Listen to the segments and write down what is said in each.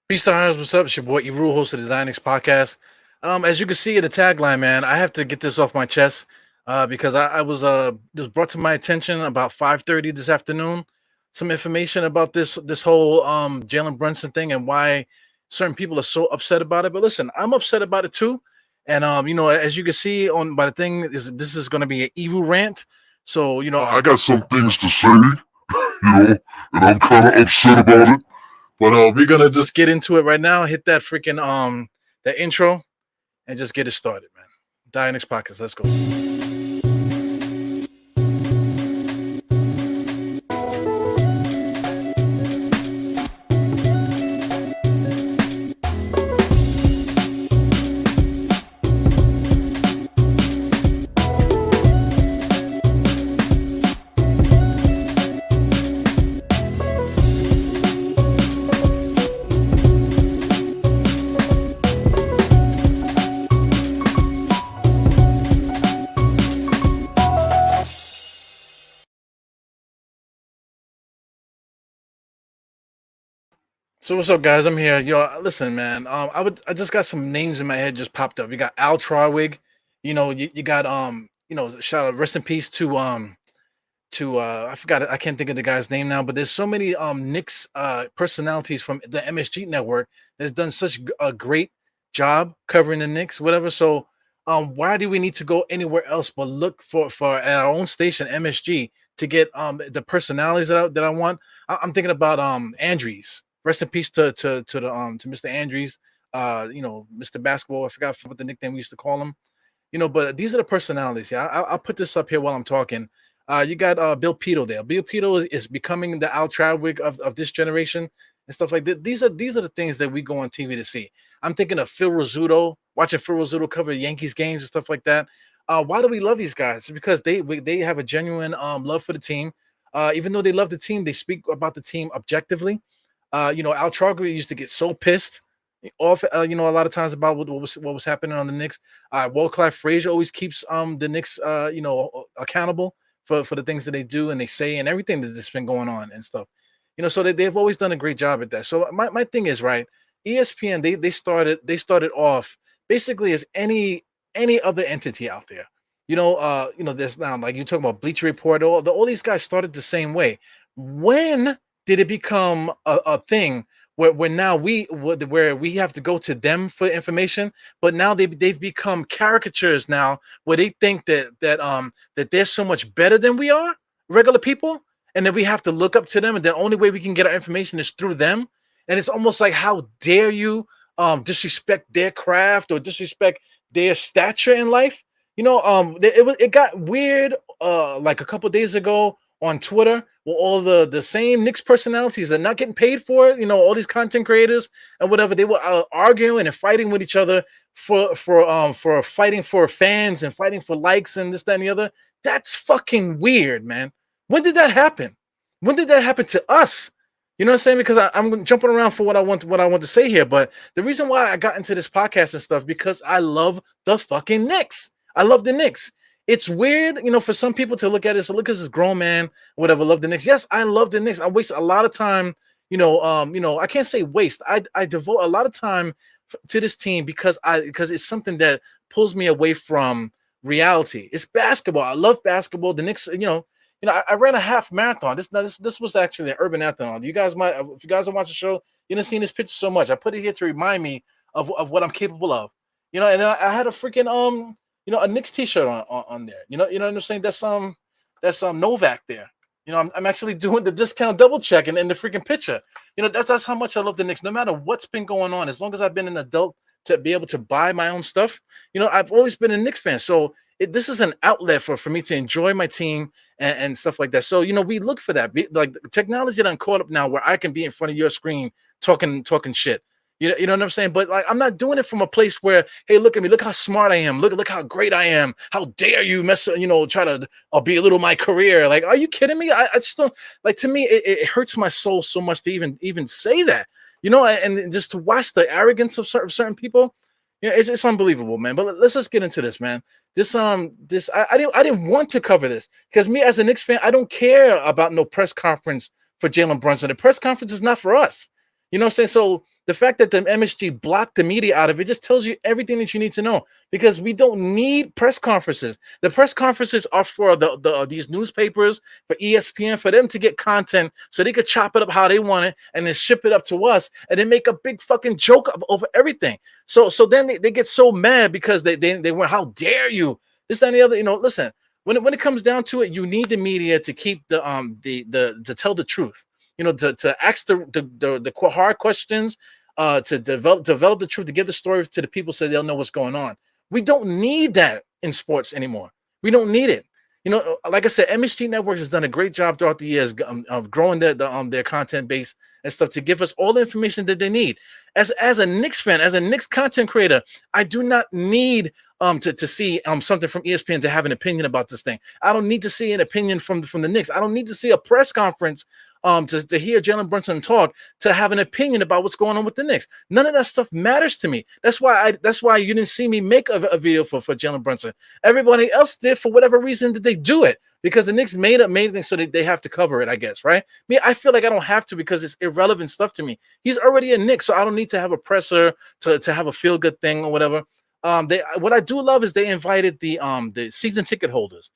Peace to Irons, what's up? It's your boy Eru, host of the Dynix podcast. As you can see in the tagline, man, I have to get this off my chest because I was this brought to my attention about 5:30 this afternoon. Some information about this whole Jalen Brunson thing and why certain people are so upset about it. But listen, I'm upset about it too. And as you can see on by the thing is this is going to be an Eru rant. So I got some things to say, and I'm kind of upset about it. but we're gonna just get into it right now. Hit that freaking that intro and just get it started, man. Dynix podcast, let's go. So what's up, guys? I'm here. Yo, listen, man. I just got some names in my head just popped up. You got Al Trowig. You got shout out, rest in peace to I forgot I can't think of the guy's name now, but there's so many Knicks personalities from the MSG network that's done such a great job covering the Knicks, whatever. So why do we need to go anywhere else but look for at our own station MSG to get the personalities that I want? I'm thinking about Andries. Rest in peace to Mr. Andries, Mr. Basketball. I forgot what the nickname we used to call him. But these are the personalities. Yeah, I'll put this up here while I'm talking. You got Bill Pito there. Bill Pito is becoming the Al Chadwick of this generation and stuff like that. These are the things that we go on TV to see. I'm thinking of Phil Rizzuto, watching Phil Rizzuto cover Yankees games and stuff like that. Why do we love these guys? It's because they have a genuine love for the team. Even though they love the team, they speak about the team objectively. Al Traugary used to get so pissed off, a lot of times about what was happening on the Knicks. Walt Clyde Frazier always keeps the Knicks, accountable for the things that they do and they say and everything that's been going on and stuff. So they've always done a great job at that. So my thing is right. ESPN they started off basically as any other entity out there. There's now like you talking about Bleacher Report. All these guys started the same way. When did it become a thing where now where we have to go to them for information, but now they've become caricatures now where they think that they're so much better than we are, regular people, and that we have to look up to them, and the only way we can get our information is through them. And it's almost like, how dare you disrespect their craft or disrespect their stature in life? It got weird like a couple days ago on Twitter, with all the same Knicks personalities that are not getting paid for it, all these content creators and whatever, they were arguing and fighting with each other for fighting for fans and fighting for likes and this, that, and the other. That's fucking weird, man. When did that happen? When did that happen to us? You know what I'm saying? Because I'm jumping around for what I want to say here, but the reason why I got into this podcast and stuff because I love the fucking Knicks. I love the Knicks. It's weird, for some people to look at it. So look at this grown man, whatever, love the Knicks. Yes, I love the Knicks. I waste a lot of time, I can't say waste. I devote a lot of time to this team because it's something that pulls me away from reality. It's basketball. I love basketball. The Knicks, I ran a half marathon. This was actually an urban marathon. You guys might, if you guys have watched the show, you didn't see this picture so much. I put it here to remind me of what I'm capable of. And I had a freaking a Knicks t-shirt on there. You know what I'm saying? That's Novak there. I'm actually doing the discount double check and in the freaking picture. That's how much I love the Knicks. No matter what's been going on, as long as I've been an adult to be able to buy my own stuff, I've always been a Knicks fan. So this is an outlet for me to enjoy my team and stuff like that. So we look for that. Like technology that I'm caught up now, where I can be in front of your screen talking shit. You know what I'm saying? But like, I'm not doing it from a place where, hey, look at me, look how smart I am, look how great I am. How dare you try to belittle my career? Like, are you kidding me? I just don't like. To me, it hurts my soul so much to even say that. And just to watch the arrogance of certain people, it's unbelievable, man. But let's just get into this, man. I didn't want to cover this because me as a Knicks fan, I don't care about no press conference for Jalen Brunson. The press conference is not for us. You know what I'm saying? So The fact that the MSG blocked the media out of it just tells you everything that you need to know, because we don't need press conferences. The press conferences are for these newspapers, for ESPN, for them to get content so they could chop it up how they want it and then ship it up to us and then make a big fucking joke over everything. So then they get so mad because they were, how dare you? This and the other, listen, when it comes down to it, you need the media to keep the to tell the truth, to ask the hard questions, to develop the truth, to give the stories to the people so they'll know what's going on. We don't need that in sports anymore. We don't need it. Like I said, MSG Networks has done a great job throughout the years of growing their content base and stuff to give us all the information that they need. As a Knicks fan, as a Knicks content creator, I do not need to see something from ESPN to have an opinion about this thing. I don't need to see an opinion from the Knicks. I don't need to see a press conference to hear Jalen Brunson talk to have an opinion about what's going on with the Knicks. None of that stuff matters to me. That's why you didn't see me make a video for Jalen Brunson. Everybody else did. For whatever reason did they do it? Because the Knicks made it so that they have to cover it, I guess, right? Me, I feel like I don't have to because it's irrelevant stuff to me. He's already a Knick, so I don't need to have a presser to have a feel good thing or whatever. What I do love is they invited the season ticket holders.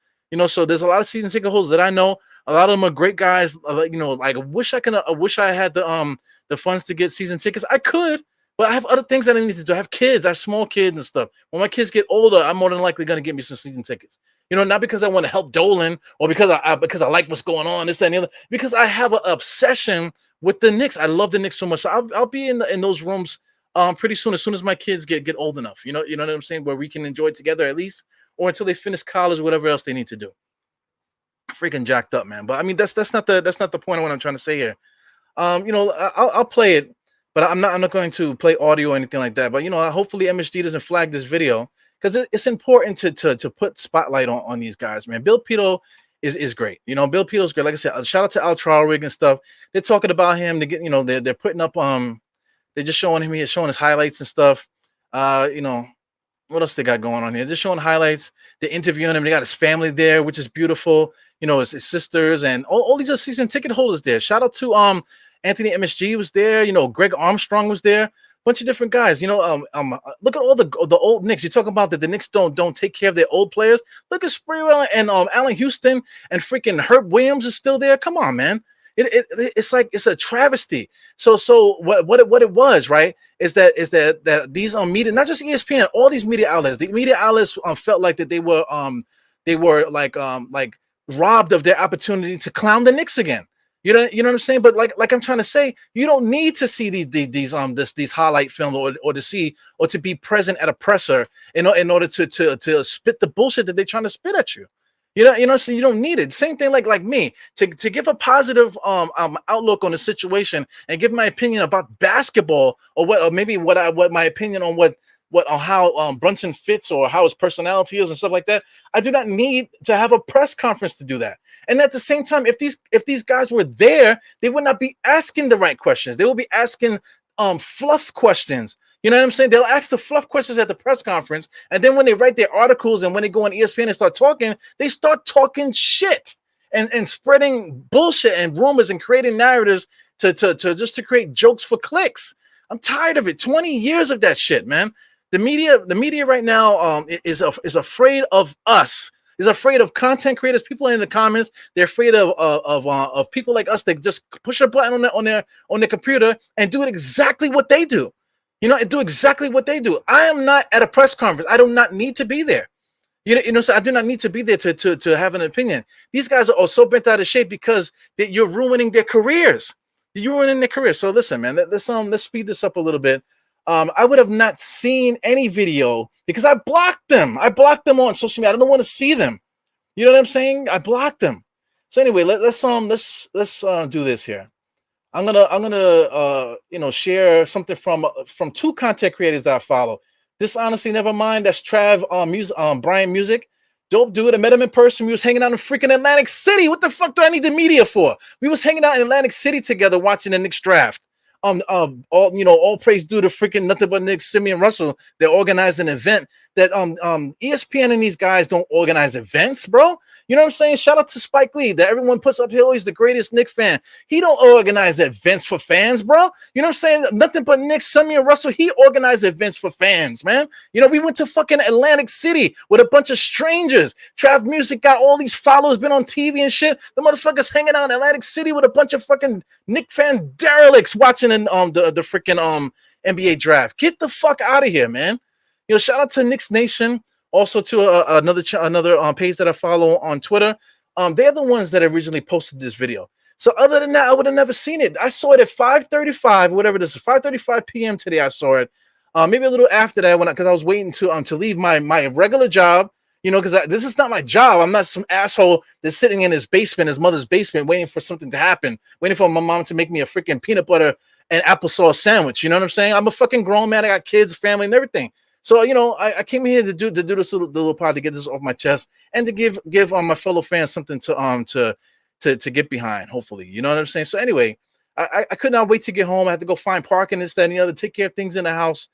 So there's a lot of season ticket holders that I know. A lot of them are great guys. Like I wish I had the funds to get season tickets. I could, but I have other things that I need to do. I have kids. I have small kids and stuff. When my kids get older, I'm more than likely going to get me some season tickets. Not because I want to help Dolan or because I like what's going on, this, that, and the other. Because I have an obsession with the Knicks. I love the Knicks so much. So I'll be in those rooms pretty soon. As soon as my kids get old enough, you know what I'm saying, where we can enjoy it together at least, or until they finish college or whatever else they need to do. Freaking jacked up, man. But I mean, that's not the point of what I'm trying to say here. I'll play it, but I'm not going to play audio or anything like that. But hopefully MSG doesn't flag this video because it's important to put spotlight on these guys, man. Bill Pito is great. Bill Pito's great. Like I said, shout out to Al Trowrig and stuff. They're talking about him. They get, they're putting up they're just showing him here, showing his highlights and stuff. What else they got going on here? Just showing highlights. They're interviewing him. They got his family there, which is beautiful. His sisters and all these are season ticket holders there. Shout out to Anthony MSG was there. Greg Armstrong was there. Bunch of different guys. Look at all the old Knicks. You're talking about that the Knicks don't take care of their old players. Look at Sprewell and Allen Houston and freaking Herb Williams is still there. Come on, man. It's like it's a travesty. So what it was, right, is that these media, not just ESPN, all these media outlets, the media outlets felt like that they were like robbed of their opportunity to clown the Knicks again. You know what I'm saying? But like I'm trying to say, you don't need to see these highlight films or to see or to be present at a presser in order to spit the bullshit that they're trying to spit at you. So you don't need it. Same thing like me to give a positive outlook on the situation and give my opinion about basketball or what my opinion on how Brunson fits or how his personality is and stuff like that. I do not need to have a press conference to do that. And at the same time, if these guys were there, they would not be asking the right questions. They will be asking fluff questions. You know what I'm saying? They'll ask the fluff questions at the press conference, and then when they write their articles and when they go on ESPN and start talking shit and spreading bullshit and rumors and creating narratives to create jokes for clicks. I'm tired of it. 20 years of that shit, man. The media right now is afraid of us. Is afraid of content creators, people in the comments. They're afraid of people like us that just push a button on their computer and do it exactly what they do. Do exactly what they do. I am not at a press conference. I do not need to be there. So I do not need to be there to have an opinion. These guys are so bent out of shape because you're ruining their careers. You're ruining their careers. So listen, man, let's speed this up a little bit. I would have not seen any video because I blocked them. I blocked them on social media. I don't want to see them. You know what I'm saying? I blocked them. So anyway, let's do this here. I'm gonna share something from two content creators that I follow. This honestly, never mind. That's Brian Music. Dope dude. I met him in person. We was hanging out in freaking Atlantic City. What the fuck do I need the media for? We was hanging out in Atlantic City together watching the Knicks draft. All praise due to freaking nothing but Nick, Simeon Russell. They organized an event that ESPN and these guys don't organize events, bro. You know what I'm saying? Shout out to Spike Lee that everyone puts up here. Oh, he's the greatest Nick fan. He don't organize events for fans, bro. You know what I'm saying? Nothing but Nick, Simeon Russell. He organized events for fans, man. You know, we went to fucking Atlantic City with a bunch of strangers. Trav Music got all these followers, been on TV and shit. The motherfuckers hanging out in Atlantic City with a bunch of fucking Nick fan derelicts watching the freaking NBA draft. Get the fuck out of here, man. You know, shout out to Knicks Nation, also to another page that I follow on Twitter. They're the ones that originally posted this video. So other than that, I would have never seen it. I saw it at 5:35, whatever this is, 5:35 p.m. today. I saw it. Maybe a little after that, because I was waiting to leave my regular job. You know, because this is not my job. I'm not some asshole that's sitting in his basement, his mother's basement, waiting for something to happen, waiting for my mom to make me a freaking peanut butter and applesauce sandwich. You know what I'm saying? I'm a fucking grown man. I got kids, family, and everything. So, you know, I came here to do this little pod, to get this off my chest and to give my fellow fans something to get behind, hopefully. You know what I'm saying? So anyway, I could not wait to get home. I had to go find parking, this, that, and the other, take care of things in the house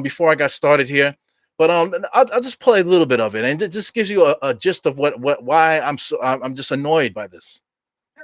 before I got started here. But I'll just play a little bit of it, and it just gives you a gist of why I'm just annoyed by this.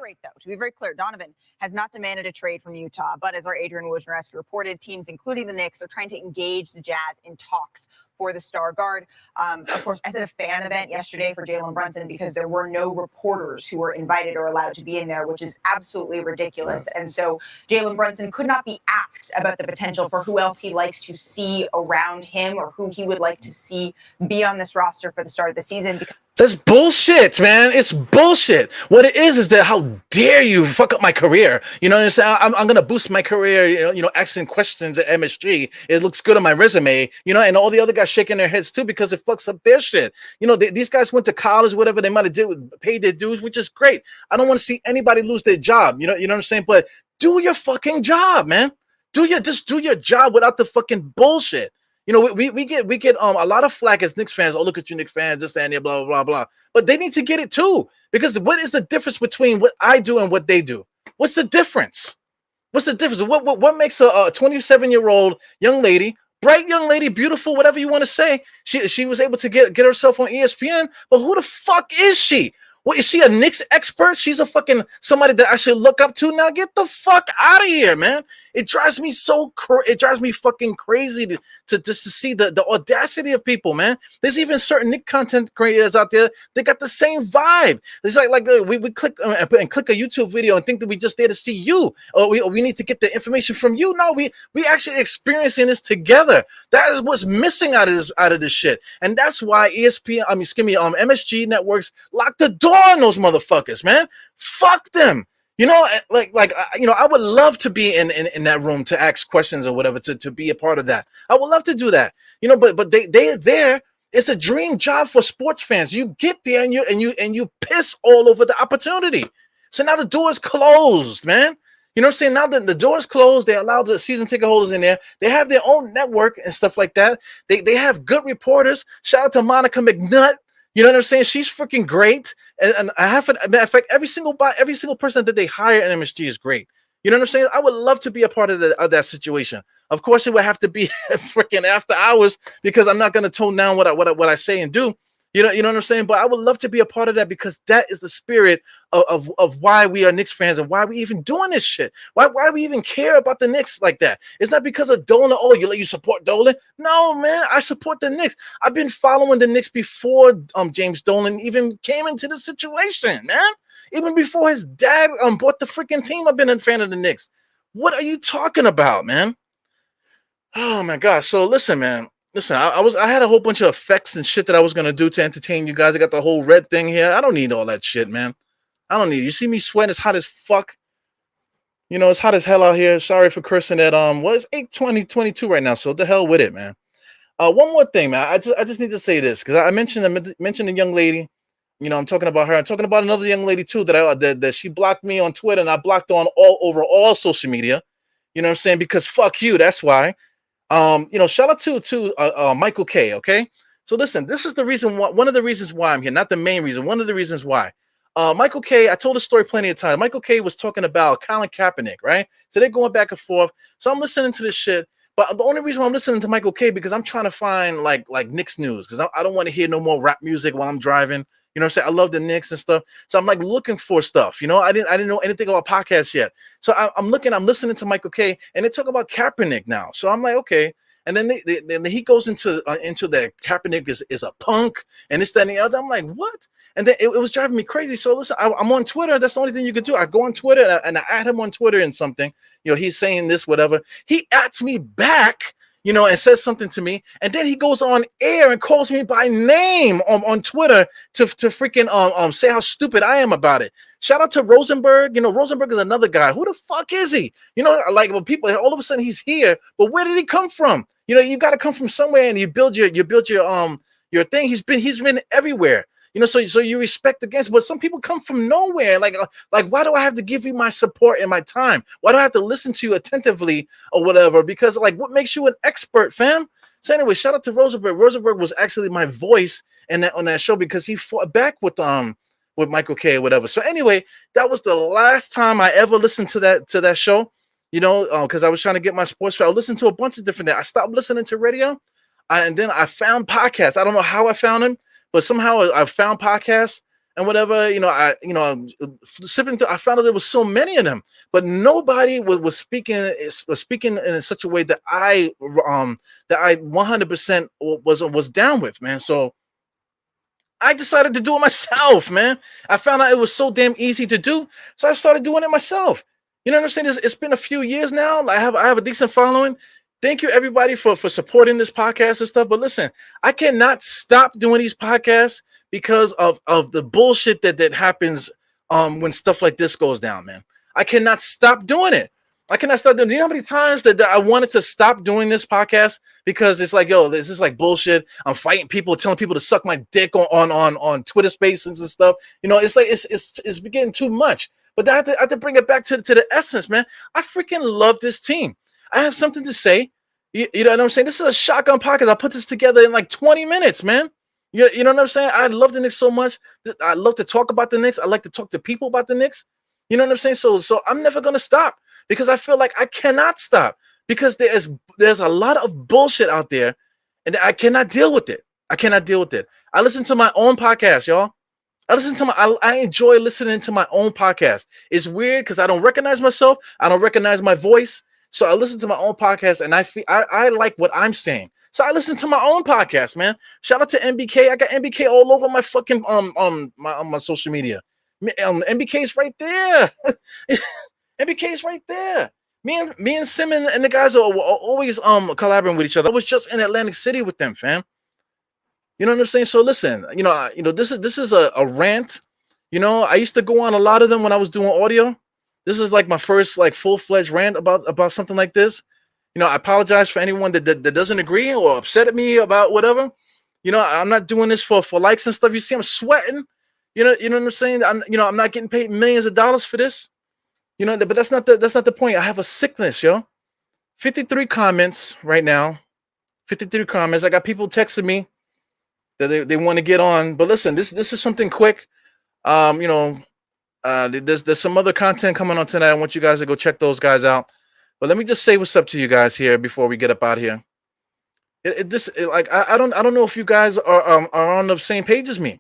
Right, though, to be very clear, Donovan has not demanded a trade from Utah, but as our Adrian Wojnarowski reported, teams, including the Knicks, are trying to engage the Jazz in talks for the star guard. Of course, I said a fan event yesterday for Jalen Brunson because there were no reporters who were invited or allowed to be in there, which is absolutely ridiculous. And so Jalen Brunson could not be asked about the potential for who else he likes to see around him or who he would like to see be on this roster for the start of the season. That's bullshit, man. It's bullshit. What it is that how dare you fuck up my career? You know what I'm saying? I'm gonna boost my career, you know, asking questions at MSG. It looks good on my resume, you know, and all the other guys shaking their heads too because it fucks up their shit. You know, these guys went to college, whatever they might have paid their dues, which is great. I don't want to see anybody lose their job. You know what I'm saying? But do your fucking job, man. Just do your job without the fucking bullshit. You know, we get a lot of flack as Knicks fans. Oh, look at you, Knicks fans, this, that, and blah, blah, blah, blah. But they need to get it too. Because what is the difference between what I do and what they do? What's the difference? What's the difference? What makes a 27-year-old young lady, bright young lady, beautiful, whatever you want to say, she was able to get herself on ESPN, but who the fuck is she? What, is she a Knicks expert? She's a fucking somebody that I should look up to. Now get the fuck out of here, man. It drives me it drives me fucking crazy to see the audacity of people, man. There's even certain Knick content creators out there that got the same vibe. It's like we click and click a YouTube video and think that we just there to see you, or we need to get the information from you. No, we actually experiencing this together. That is what's missing out of this shit, and that's why MSG networks locked the door on those motherfuckers, man. Fuck them. You know, I would love to be in that room to ask questions or whatever, to be a part of that. I would love to do that. You know, but they're there. It's a dream job for sports fans. You get there and you piss all over the opportunity. So now the door is closed, man. You know what I'm saying? Now that the door is closed, they allow the season ticket holders in there. They have their own network and stuff like that. They have good reporters. Shout out to Monica McNutt. You know what I'm saying? She's freaking great. And I have a matter of fact, every single person that they hire at MSG is great. You know what I'm saying? I would love to be a part of that situation. Of course, it would have to be freaking after hours because I'm not going to tone down what I say and do. You know what I'm saying? But I would love to be a part of that because that is the spirit of why we are Knicks fans and why we even doing this shit. Why we even care about the Knicks like that? It's not because of Dolan. Oh, you support Dolan? No, man, I support the Knicks. I've been following the Knicks before James Dolan even came into the situation, man. Even before his dad bought the freaking team, I've been a fan of the Knicks. What are you talking about, man? Oh my gosh. So listen, man. Listen, I had a whole bunch of effects and shit that I was gonna do to entertain you guys. I got the whole red thing here. I don't need all that shit, man. I don't need it. You see me sweating? It's hot as fuck. You know, it's hot as hell out here. Sorry for cursing at it's 8:22 right now. So the hell with it, man. One more thing, man. I just need to say this because I mentioned a young lady. You know, I'm talking about her. I'm talking about another young lady too that she blocked me on Twitter and I blocked her on all social media. You know what I'm saying? Because fuck you. That's why. You know, shout out to Michael K. Okay, so listen, this is the reason why, one of the reasons why I'm here, not the main reason, one of the reasons why. Michael K, I told the story plenty of times. Michael K was talking about Colin Kaepernick, right? So they're going back and forth. So I'm listening to this shit. But the only reason why I'm listening to Michael K because I'm trying to find like Knicks news because I don't want to hear no more rap music while I'm driving. You know what I'm saying? I love the Knicks and stuff. So I'm like looking for stuff. You know, I didn't know anything about podcasts yet. So I'm listening to Michael K and they talk about Kaepernick now. So I'm like, okay. And then then he goes into that Kaepernick is a punk and this, that, and the other. I'm like, what? And then it was driving me crazy. So listen, I'm on Twitter. That's the only thing you can do. I go on Twitter and I add him on Twitter and something. You know, he's saying this, whatever. He adds me back, you know, and says something to me. And then he goes on air and calls me by name on Twitter to freaking say how stupid I am about it. Shout out to Rosenberg. You know, Rosenberg is another guy. Who the fuck is he? You know, like when people all of a sudden he's here, but where did he come from? You know, you got to come from somewhere and you build your thing. He's been everywhere. You know, so you respect the guests, but some people come from nowhere. Like why do I have to give you my support and my time? Why do I have to listen to you attentively or whatever? Because like, what makes you an expert, fam? So anyway, shout out to Rosenberg. Rosenberg was actually my voice on that show because he fought back with Michael K or whatever. So anyway, that was the last time I ever listened to that show. You know, because I was trying to get my sports show. I listened to a bunch of different things. I stopped listening to radio, and then I found podcasts. I don't know how I found them. But somehow I found podcasts and whatever, you know, I found out there was so many of them, but nobody was speaking in such a way that I 100% was down with, man. So I decided to do it myself, man. I found out it was so damn easy to do, so I started doing it myself. You know what I'm saying? It's been a few years now. I have a decent following. Thank you, everybody, for supporting this podcast and stuff. But listen, I cannot stop doing these podcasts because of the bullshit that happens when stuff like this goes down, man. I cannot stop doing it. I cannot stop doing it. You know how many times that I wanted to stop doing this podcast because it's like, yo, this is like bullshit. I'm fighting people, telling people to suck my dick on Twitter Spaces and stuff. You know, it's like it's getting too much. But I have to bring it back to the essence, man. I freaking love this team. I have something to say. You know what I'm saying? This is a shotgun podcast. I put this together in like 20 minutes, man. You know what I'm saying? I love the Knicks so much. I love to talk about the Knicks. I like to talk to people about the Knicks. You know what I'm saying? So I'm never going to stop because I feel like I cannot stop because there's a lot of bullshit out there and I cannot deal with it. I cannot deal with it. I listen to my own podcast, y'all. I enjoy listening to my own podcast. It's weird because I don't recognize myself. I don't recognize my voice. So I listen to my own podcast and I like what I'm saying. So I listen to my own podcast, man. Shout out to MBK. I got MBK all over my fucking my social media. MBK is right there. MBK is right there. Me and Simon and the guys are always collaborating with each other. I was just in Atlantic City with them, fam. You know what I'm saying? So listen, you know this is a rant. You know, I used to go on a lot of them when I was doing audio. This is like my first like full-fledged rant about something like this. You know, I apologize for anyone that doesn't agree or upset at me about whatever. You know, I'm not doing this for likes and stuff. You see, I'm sweating. You know what I'm saying? I'm not getting paid millions of dollars for this. You know, but that's not the point. I have a sickness, yo. 53 comments right now. 53 comments. I got people texting me that they want to get on. But listen, this is something quick. You know. There's some other content coming on tonight. I want you guys to go check those guys out. But let me just say what's up to you guys here before we get up out here. I don't know if you guys are on the same page as me.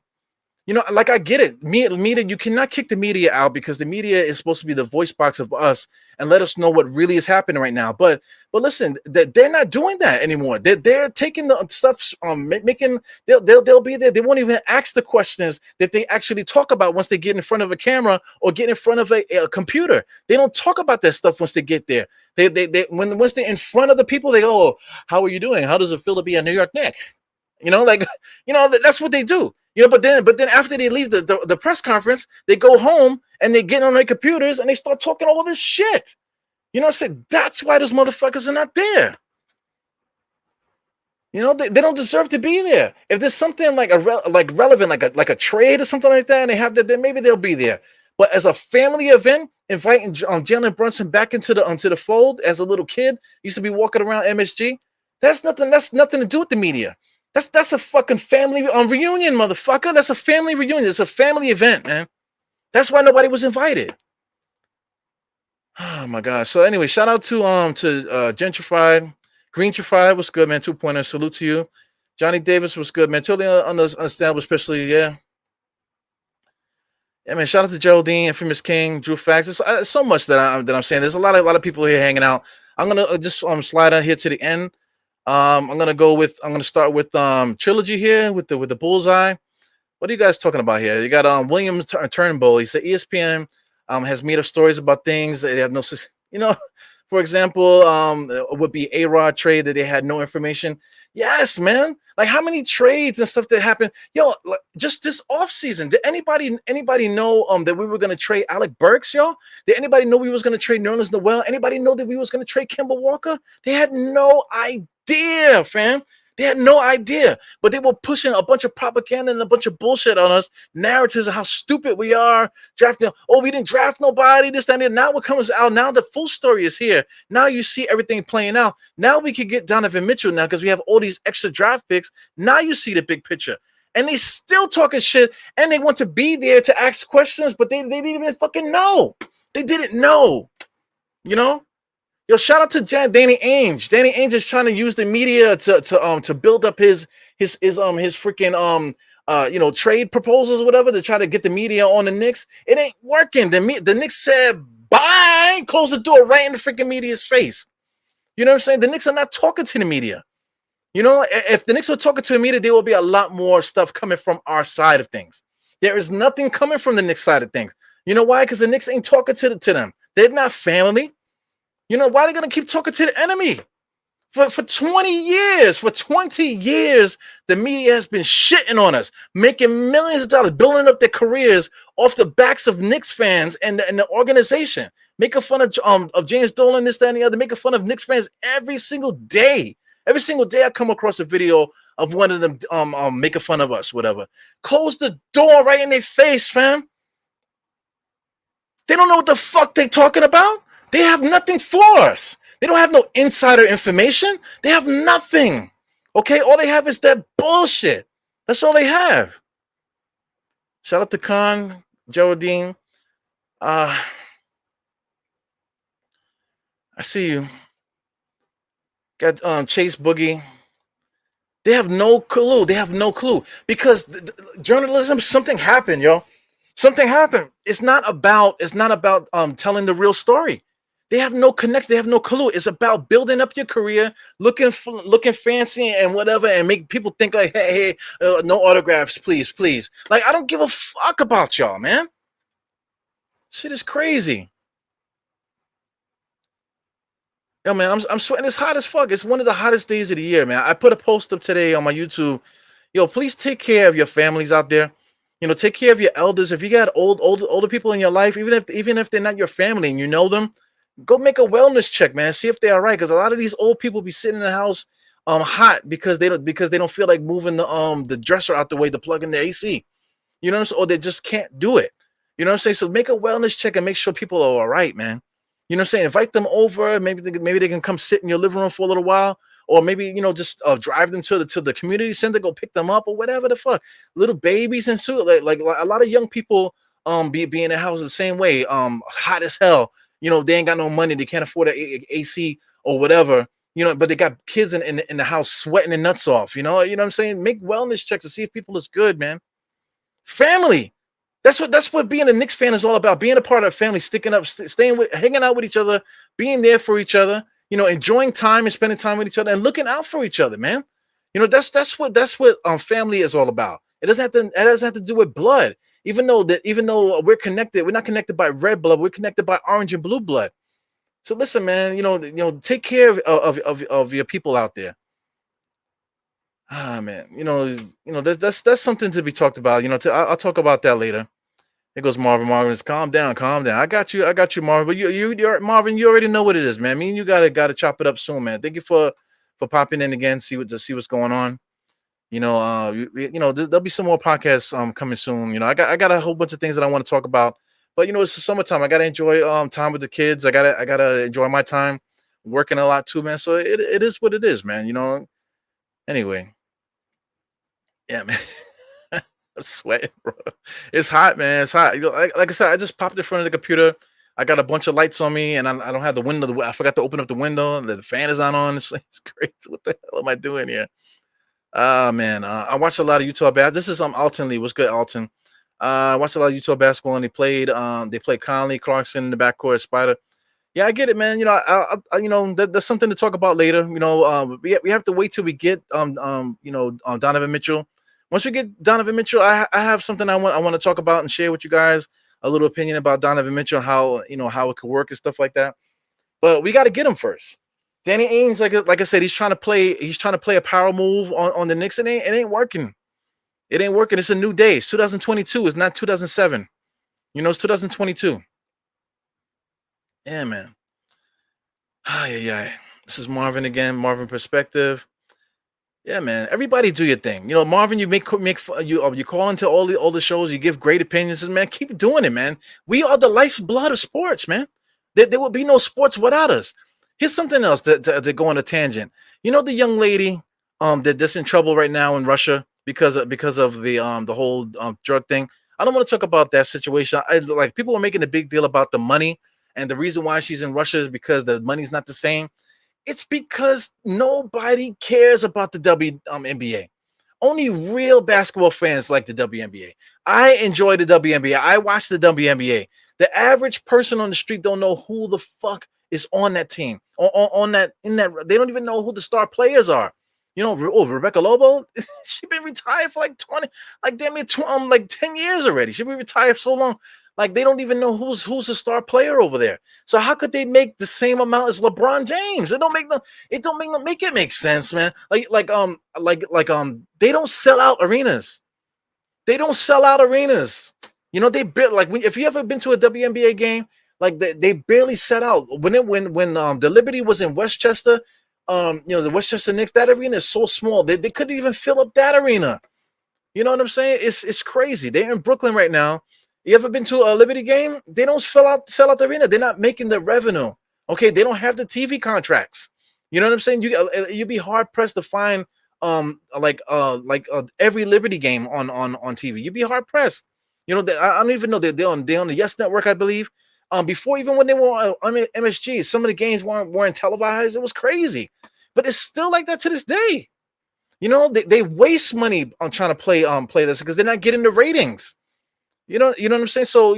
You know, like I get it. Media, you cannot kick the media out because the media is supposed to be the voice box of us and let us know what really is happening right now. But listen, they're not doing that anymore. They're taking the stuff, they'll be there. They won't even ask the questions that they actually talk about once they get in front of a camera or get in front of a computer. They don't talk about that stuff once they get there. Once they're in front of the people, they go, oh, how are you doing? How does it feel to be a New York Knick? You know, like, you know, that's what they do. You know, but then after they leave the press conference, they go home and they get on their computers and they start talking all this shit. You know, I said that's why those motherfuckers are not there. You know, they don't deserve to be there. If there's something like relevant, like a trade or something like that, and they have that, then maybe they'll be there. But as a family event, inviting Jalen Brunson back into the fold as a little kid, used to be walking around MSG. That's nothing to do with the media. That's a fucking family reunion, motherfucker. That's a family reunion. It's a family event, man. That's why nobody was invited. Oh my gosh. So anyway, shout out to Gentrified. Greentrified was good, man. 2.0. Salute to you. Johnny Davis was good, man. Totally understandable, especially, yeah. Yeah, man. Shout out to Geraldine, Infamous King, Drew Fax. It's so much that I'm saying. There's a lot of people here hanging out. I'm gonna just slide on here to the end. I'm gonna start with Trilogy here with the bullseye. What are you guys talking about here? You got William Turnbull. He said ESPN has made up stories about things that they have no, for example, would be A-Rod trade that they had no information. Yes, man. Like how many trades and stuff that happened? Yo, like, just this offseason, did anybody know that we were gonna trade Alec Burks, yo? Did anybody know we was gonna trade Nerlens Noel? Anybody know that we was gonna trade Kemba Walker? They had no idea, fam. They had no idea, but they were pushing a bunch of propaganda and a bunch of bullshit on us, narratives of how stupid we are, drafting. Oh, we didn't draft nobody, this, that, and now what comes out, now the full story is here. Now you see everything playing out. Now we can get Donovan Mitchell now because we have all these extra draft picks. Now you see the big picture. And they still talking shit, and they want to be there to ask questions, but they didn't even fucking know. They didn't know, you know? Yo, shout out to Danny Ainge. Danny Ainge is trying to use the media to build up his freaking trade proposals or whatever to try to get the media on the Knicks. It ain't working. The Knicks said bye, close the door right in the freaking media's face. You know what I'm saying? The Knicks are not talking to the media. You know, if the Knicks were talking to the media, there will be a lot more stuff coming from our side of things. There is nothing coming from the Knicks side of things. You know why? Because the Knicks ain't talking to them. They're not family. You know, why are they going to keep talking to the enemy? For 20 years, the media has been shitting on us, making millions of dollars, building up their careers off the backs of Knicks fans and the organization, making fun of James Dolan, this, that, and the other, making fun of Knicks fans every single day. Every single day I come across a video of one of them making fun of us, whatever. Close the door right in their face, fam. They don't know what the fuck they talking about. They have nothing for us. They don't have no insider information. They have nothing. Okay, all they have is that bullshit. That's all they have. Shout out to Khan, Geraldine. I see you. Got Chase Boogie. They have no clue. They have no clue because journalism. Something happened, yo. Something happened. It's not about telling the real story. They have no connection. They have no clue. It's about building up your career, looking fancy and whatever, and make people think like, hey, no autographs, please. Like, I don't give a fuck about y'all, man. Shit is crazy. Yo, man, I'm sweating. It's hot as fuck. It's one of the hottest days of the year, man. I put a post up today on my YouTube. Yo, please take care of your families out there. You know, take care of your elders. If you got older people in your life, even if they're not your family and you know them, go make a wellness check, man. See if they're all right. Because a lot of these old people be sitting in the house hot because they don't feel like moving the dresser out the way to plug in the AC. You know what I'm saying? Or they just can't do it. You know what I'm saying? So make a wellness check and make sure people are all right, man. You know what I'm saying? Invite them over. Maybe they can come sit in your living room for a little while. Or maybe, just drive them to the community center, go pick them up or whatever the fuck. Little babies and so like a lot of young people be in the house the same way, hot as hell. They ain't got no money. They can't afford an AC or whatever, but they got kids in the house sweating their nuts off. You know what I'm saying? Make wellness checks to see if people is good, man. Family. That's what being a Knicks fan is all about. Being a part of a family, sticking up, hanging out with each other, being there for each other, enjoying time and spending time with each other and looking out for each other, man. That's what family is all about. It doesn't have to do with blood. Even though we're connected, we're not connected by red blood, we're connected by orange and blue blood. So listen, man, take care of your people out there. Ah, man, that's something to be talked about. I'll talk about that later. Here goes Marvin. Marvin's calm down. I got you, Marvin. But you're Marvin. You already know what it is, man. Me and you gotta chop it up soon, man. Thank you for popping in again. See what's going on. There'll be some more podcasts coming soon. I got a whole bunch of things that I want to talk about. But it's the summertime. I gotta enjoy time with the kids. I gotta enjoy my time working a lot too, man. So it is what it is, man. Anyway. Yeah, man. I'm sweating, bro. It's hot, man. It's hot. Like I said, I just popped in front of the computer. I got a bunch of lights on me, and I don't have the window. I forgot to open up the window. The fan is not on. It's crazy. What the hell am I doing here? Ah, man. I watched a lot of Utah basketball. This is Alton Lee. What's good, Alton? I watched a lot of Utah basketball, and they played Conley, Clarkson in the backcourt, Spider. Yeah, I get it, man. That's something to talk about later. We have to wait till we get Donovan Mitchell. Once we get Donovan Mitchell, I have something I want to talk about and share with you guys a little opinion about Donovan Mitchell, how it could work and stuff like that. But we got to get him first. Danny Ainge, like I said, he's trying to play a power move on the Knicks, and it ain't working. It ain't working. It's a new day. It's 2022. It's not 2007. It's 2022. Yeah, man. Yeah. This is Marvin again. Marvin Perspective. Yeah, man. Everybody do your thing. Marvin, you you call into all the shows. You give great opinions, man. Keep doing it, man. We are the lifeblood of sports, man. There will be no sports without us. Here's something else to go on a tangent. The young lady that's in trouble right now in Russia because of the whole drug thing. I don't want to talk about that situation. Like people are making a big deal about the money, and the reason why she's in Russia is because the money's not the same. It's because nobody cares about the WNBA. Only real basketball fans like the WNBA. I enjoy the WNBA. I watch the WNBA. The average person on the street don't know who the fuck is on that team. They don't even know who the star players are. Rebecca Lobo, she's been retired for like 20, like damn it, like 10 years already. She's been retired for so long. Like they don't even know who's the star player over there. So how could they make the same amount as LeBron James? It don't make it make sense, man. They don't sell out arenas. They don't sell out arenas. If you ever been to a WNBA game, like they barely set out. When the Liberty was in Westchester, the Westchester Knicks, that arena is so small. They couldn't even fill up that arena. You know what I'm saying? It's crazy. They're in Brooklyn right now. You ever been to a Liberty game? They don't sell out the arena. They're not making the revenue. Okay, they don't have the TV contracts. You know what I'm saying? You'd be hard pressed to find every Liberty game on TV. You'd be hard pressed. I don't even know they're on the Yes Network, I believe. Before even when they were on MSG, some of the games weren't televised. It was crazy, but it's still like that to this day. They waste money on trying to play this because they're not getting the ratings. You know what I'm saying? So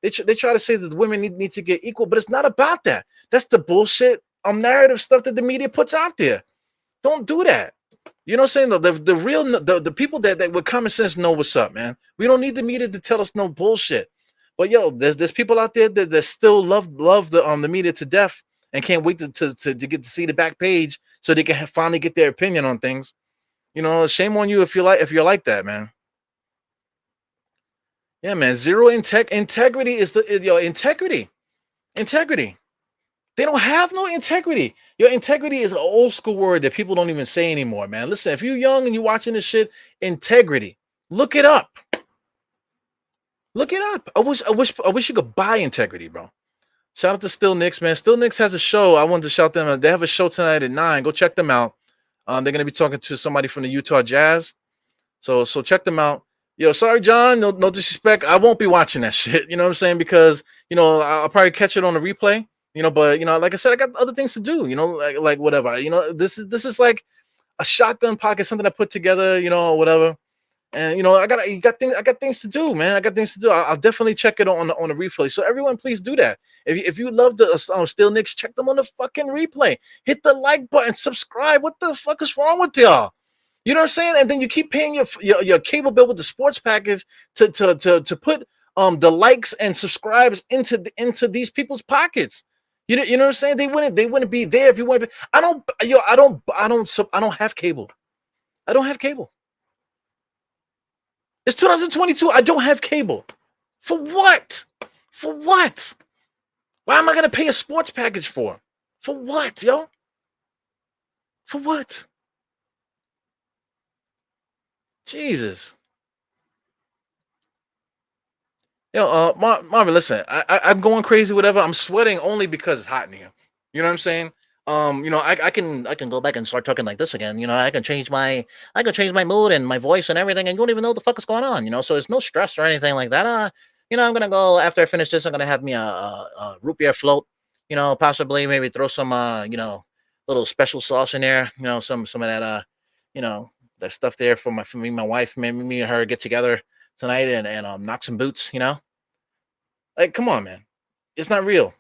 they try to say that the women need to get equal, but it's not about that. That's the bullshit narrative stuff that the media puts out there. Don't do that. You know what I'm saying? The real the people that with common sense know what's up, man. We don't need the media to tell us no bullshit. But there's people out there that still love the media to death and can't wait to get to see the back page so they can finally get their opinion on things. Shame on you if you're like that, man. Yeah, man. Zero integrity is integrity. Integrity. They don't have no integrity. Your integrity is an old school word that people don't even say anymore, man. Listen, if you're young and you're watching this shit, integrity. Look it up. Look it up. I wish you could buy integrity, bro. Shout out to Still Knicks, man. Still Knicks has a show. I wanted to shout them out. They have a show tonight at 9. Go check them out. They're gonna be talking to somebody from the Utah Jazz. So check them out. Yo, sorry, John. No disrespect. I won't be watching that shit. You know what I'm saying? Because I'll probably catch it on the replay. But like I said, I got other things to do. Like whatever. This is like a shotgun pocket, something I put together. Whatever. And I got things to do, man. I got things to do. I'll definitely check it on the replay. So everyone, please do that. If you love the Still Knicks, check them on the fucking replay. Hit the like button, subscribe. What the fuck is wrong with y'all? You know what I'm saying? And then you keep paying your cable bill with the sports package to put the likes and subscribes into these people's pockets. You know what I'm saying? They wouldn't be there if you want to. I don't have cable. I don't have cable. It's 2022. I don't have cable. For what? For what? Why am I going to pay a sports package for? For what, yo? For what? Jesus. Marvin, listen, I'm going crazy, whatever. I'm sweating only because it's hot in here. You know what I'm saying? I can go back and start talking like this again. I can change my mood and my voice and everything, and you don't even know what the fuck is going on. So it's no stress or anything like that. I'm gonna go after I finish this. I'm gonna have me a root beer float. Possibly maybe throw some little special sauce in there. Some of that that stuff there for me, and my wife. Maybe me and her get together tonight and knock some boots. Like, come on, man, it's not real.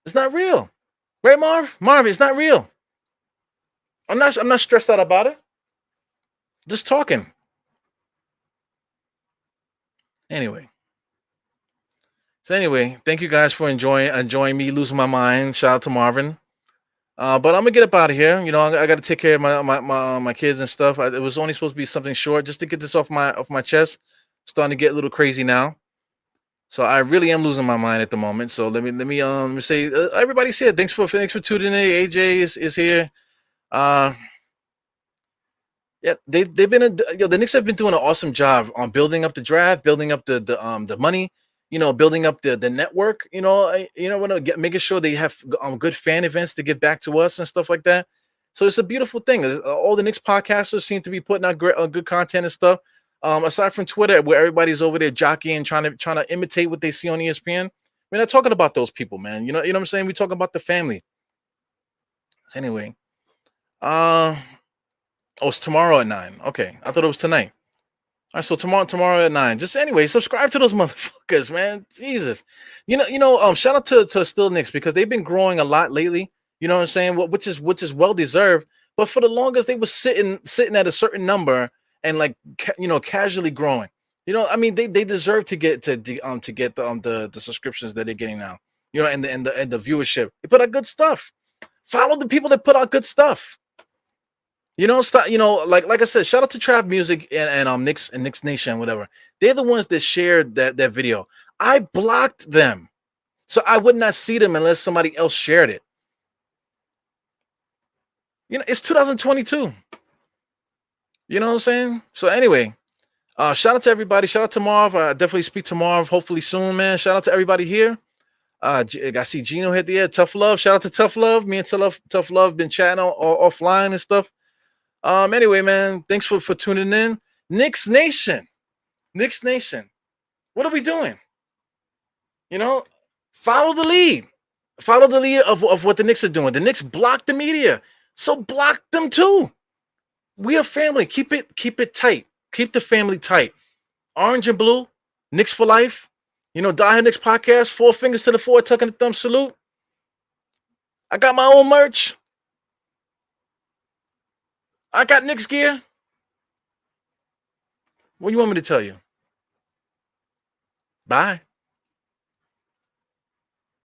It's not real. Right, Marv? Marv, it's not real. I'm not stressed out about it. Just talking. Anyway. So anyway, thank you guys for enjoying me losing my mind. Shout out to Marvin. But I'm gonna get up out of here. I got to take care of my kids and stuff. It was only supposed to be something short, just to get this off my chest. Starting to get a little crazy now. So I really am losing my mind at the moment. So let me say everybody's here. Thanks for tuning in. AJ is here. Uh, Yeah, they've been the Knicks have been doing an awesome job on building up the draft, building up the money, building up the network. Making sure they have good fan events to give back to us and stuff like that. So it's a beautiful thing. All the Knicks podcasters seem to be putting out great, good content and stuff. Aside from Twitter, where everybody's over there jockeying, trying to imitate what they see on ESPN. We're not talking about those people, man. You know what I'm saying? We talk about the family. So anyway, uh, oh, it's tomorrow at 9. Okay, I thought it was tonight. All right, so tomorrow at 9. Just anyway, subscribe to those motherfuckers, man. Jesus, shout out to Still Knicks because they've been growing a lot lately. You know what I'm saying? Which is well deserved. But for the longest, they were sitting at a certain number and like casually growing. I mean, they deserve to get the subscriptions that they're getting now. And the viewership. They put out good stuff. Follow the people that put out good stuff. Stop. Like I said, shout out to Trap Music and Knicks Nation, whatever. They're the ones that shared that video. I blocked them, so I would not see them unless somebody else shared it. It's 2022. You know what I'm saying? So anyway, shout out to everybody. Shout out to Marv. I definitely speak to Marv. Hopefully soon, man. Shout out to everybody here. I see Gino hit the air. Tough Love. Shout out to Tough Love. Me and Tough Love been chatting offline and stuff. Anyway, man, thanks for tuning in. Knicks Nation. What are we doing? Follow the lead. Follow the lead of what the Knicks are doing. The Knicks block the media, so block them too. We are family. Keep it tight. Keep the family tight. Orange and blue, Knicks for life. Die Hard Knicks podcast. 4 fingers to the 4, tucking the thumb salute. I got my own merch. I got Knicks gear. What do you want me to tell you? Bye.